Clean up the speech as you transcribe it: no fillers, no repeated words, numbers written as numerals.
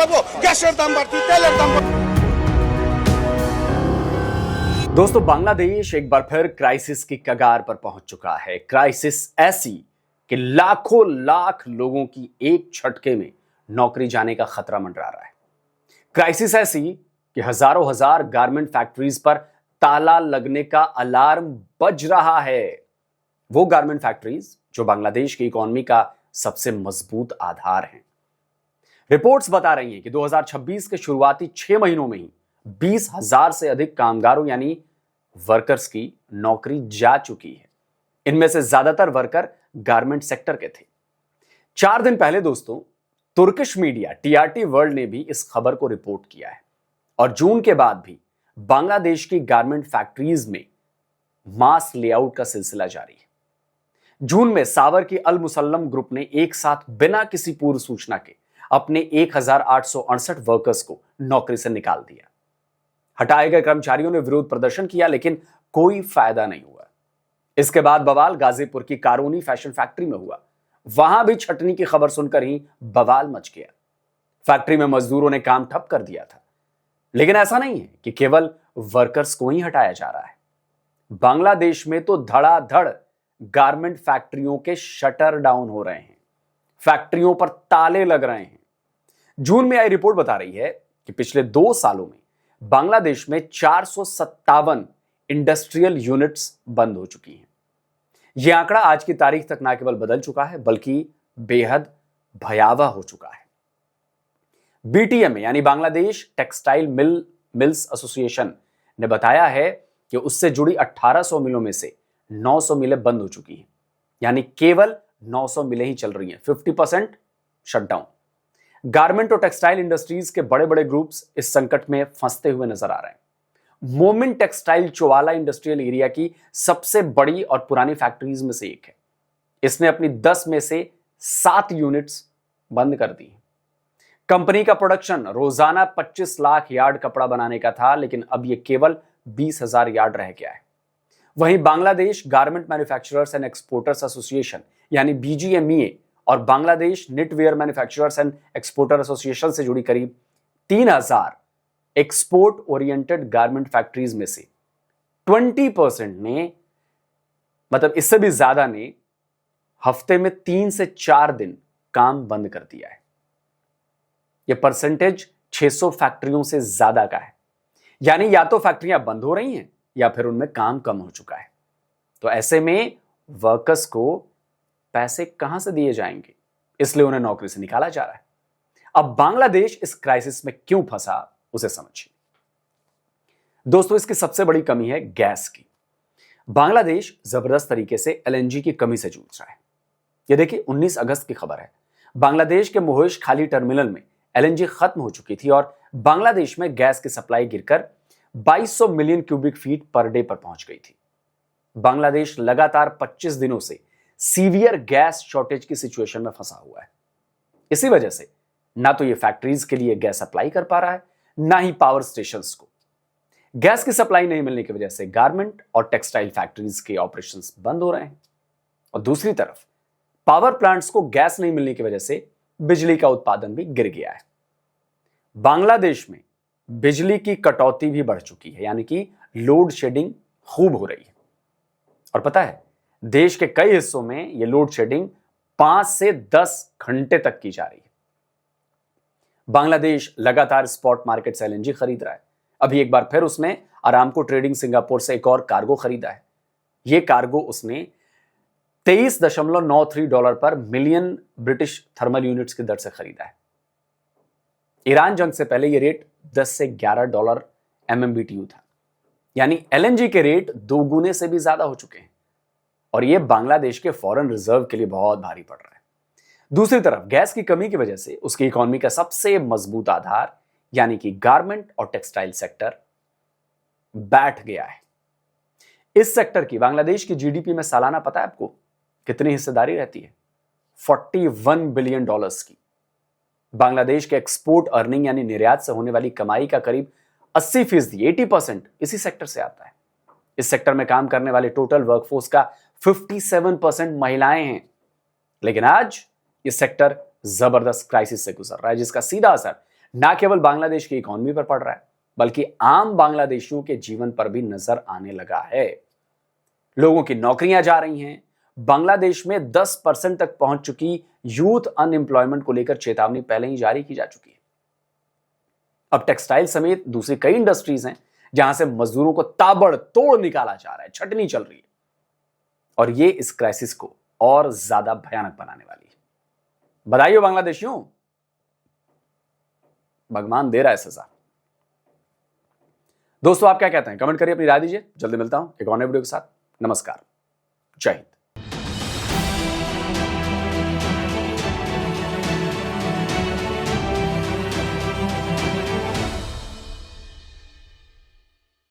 বলবো গ্যাসের দাম বাড়তি তেলের দাম। दोस्तों, बांग्लादेश एक बार फिर क्राइसिस की कगार पर पहुंच चुका है। क्राइसिस ऐसी कि लाखों लाख लोगों की एक झटके में नौकरी जाने का खतरा मंडरा रहा है। क्राइसिस ऐसी कि हजारों हजार गारमेंट फैक्ट्रीज पर ताला लगने का अलार्म बज रहा है। वो गारमेंट फैक्ट्रीज जो बांग्लादेश की इकोनॉमी का सबसे मजबूत आधार हैं। रिपोर्ट्स बता रही हैं कि 2026 के शुरुआती 6 महीनों में ही 20,000 से अधिक कामगारों यानी वर्कर्स की नौकरी जा चुकी है। इनमें से ज्यादातर वर्कर गारमेंट सेक्टर के थे। 4 दिन पहले दोस्तों, तुर्किश मीडिया TRT वर्ल्ड ने भी इस खबर को रिपोर्ट किया है और जून के बाद भी बांग्लादेश की गारमेंट फैक्ट्रीज में मास लेआउट का सिलसिला जारी है। जून में सावर की अल मुसल्लम ग्रुप ने एक साथ बिना किसी पूर्व सूचना के अपने 1868 वर्कर्स को नौकरी से निकाल दिया। हटाए गए कर्मचारियों ने विरोध प्रदर्शन किया लेकिन कोई फायदा नहीं हुआ। इसके बाद बवाल गाजीपुर की कारोनी फैशन फैक्ट्री में हुआ। वहां भी छटनी की खबर सुनकर ही बवाल मच गया। फैक्ट्री में मजदूरों ने काम ठप कर दिया था। लेकिन ऐसा नहीं है कि केवल वर्कर्स को ही हटाया जा रहा है। बांग्लादेश में तो धड़ाधड़ गारमेंट फैक्ट्रियों के शटर डाउन हो रहे हैं। फैक्ट्रियों पर ताले लग रहे हैं। जून में आई रिपोर्ट बता रही है कि पिछले 2 सालों में बांग्लादेश में 457 इंडस्ट्रियल यूनिट्स बंद हो चुकी हैं। यह आंकड़ा आज की तारीख तक न केवल बदल चुका है बल्कि बेहद भयावह हो चुका है। BTMA यानी बांग्लादेश टेक्सटाइल मिल्स एसोसिएशन ने बताया है कि उससे जुड़ी 1800 मिलों में से 900 मिलें बंद हो चुकी हैं। यानी केवल 900 मिलें ही चल रही हैं। 50% शटडाउन। गारमेंट और टेक्सटाइल इंडस्ट्रीज के बड़े बड़े ग्रुप्स इस संकट में फंसते हुए नजर आ रहे हैं। मोमिन टेक्सटाइल चोवाला इंडस्ट्रियल एरिया की सबसे बड़ी और पुरानी फैक्ट्रीज में से एक है। इसने अपनी 10 में से 7 यूनिट्स बंद कर दी। कंपनी का प्रोडक्शन रोजाना 25 लाख यार्ड कपड़ा बनाने का था, लेकिन अब यह केवल 20,000 यार्ड रह गया है। वहीं Bangladesh garment manufacturers and exporters association यानी BGMEA और Bangladesh knitwear manufacturers and exporter association से जुड़ी करीब 3,000 एक्सपोर्ट ओरिएंटेड गारमेंट फैक्ट्रीज में से 20% ने, मतलब इससे भी ज्यादा ने, हफ्ते में 3 से 4 दिन काम बंद कर दिया है। यह परसेंटेज 600 फैक्ट्रियों से ज्यादा का है। यानी या तो फैक्ट्रियां बंद हो रही हैं या फिर उनमें काम कम हो चुका है। तो ऐसे में वर्कर्स को पैसे कहां से दिए जाएंगे, इसलिए उन्हें नौकरी से निकाला जा रहा है। अब बांग्लादेश इस क्राइसिस में क्यों फंसा, उसे समझिए। दोस्तों, इसकी सबसे बड़ी कमी है गैस की। बांग्लादेश जबरदस्त तरीके से LNG की कमी से जूझ रहा है। यह देखिए, 19 अगस्त की खबर है। बांग्लादेश के मोहिश खाली टर्मिनल में LNG खत्म हो चुकी थी और बांग्लादेश में गैस की सप्लाई गिरकर 2200 million cubic feet per day पर पहुंच गई थी। बांग्लादेश लगातार 25 दिनों से सीवियर गैस शॉर्टेज की सिचुएशन में फंसा हुआ है। इसी वजह से ना तो ये फैक्ट्रीज के लिए गैस सप्लाई कर पा रहा है, ना ही पावर स्टेशंस को। गैस की सप्लाई नहीं मिलने की वजह से गारमेंट और टेक्सटाइल फैक्ट्रीज के ऑपरेशंस बंद हो रहे हैं और दूसरी तरफ पावर प्लांट्स को गैस नहीं मिलने की वजह से बिजली का उत्पादन भी गिर गया है। बांग्लादेश में बिजली की कटौती भी बढ़ चुकी है, यानी कि लोड शेडिंग खूब हो रही है। और पता है, देश के कई हिस्सों में यह लोड शेडिंग 5 से 10 घंटे तक की जा रही है। बांग्लादेश लगातार स्पॉट मार्केट से LNG खरीद रहा है। अभी एक बार फिर उसने अरामको ट्रेडिंग सिंगापुर से एक और कार्गो खरीदा है। यह कार्गो उसने $23.93 पर मिलियन ब्रिटिश थर्मल यूनिट्स की दर से खरीदा है। ईरान जंग से पहले यह रेट $10 से $11 MMBTU था। यानी LNG के रेट 2 गुने से भी ज्यादा हो चुके हैं और यह बांग्लादेश के फॉरेन रिजर्व के लिए बहुत भारी पड़ रहा है। दूसरी तरफ गैस की कमी की वजह से उसकी इकोनॉमी का सबसे मजबूत आधार यानी कि गारमेंट और टेक्सटाइल सेक्टर बैठ गया है। इस सेक्टर की बांग्लादेश की GDP में सालाना पता है आपको कितनी हिस्सेदारी रहती है? $41 बिलियन की। बांग्लादेश के एक्सपोर्ट अर्निंग यानी निर्यात से होने वाली कमाई का करीब 80%, 80% इसी सेक्टर से आता है। इस सेक्टर में काम करने वाले टोटल वर्कफोर्स का 57% महिलाएं हैं। लेकिन आज ये सेक्टर जबरदस्त क्राइसिस से गुजर रहा है, जिसका सीधा असर ना केवल बांग्लादेश की इकोनॉमी पर पड़ रहा है, बल्कि आम बांग्लादेशियों के जीवन पर भी नजर आने लगा है। लोगों की नौकरियां जा रही हैं। बांग्लादेश में 10% तक पहुंच चुकी यूथ अनएम्प्लॉयमेंट को लेकर चेतावनी पहले ही जारी की जा चुकी है। अब टेक्सटाइल समेत दूसरी कई इंडस्ट्रीज हैं जहां से मजदूरों को ताबड़तोड़ निकाला जा रहा है, छटनी चल रही है, और ये इस क्राइसिस को और ज्यादा भयानक बनाने वाली है। बधाई हो बांग्लादेशियों, भगवान दे रहा है सजा। दोस्तों आप क्या कहते हैं, कमेंट करिए, अपनी राय दीजिए। जल्दी मिलता हूं एक और नए वीडियो के साथ। नमस्कार, जय हिंद।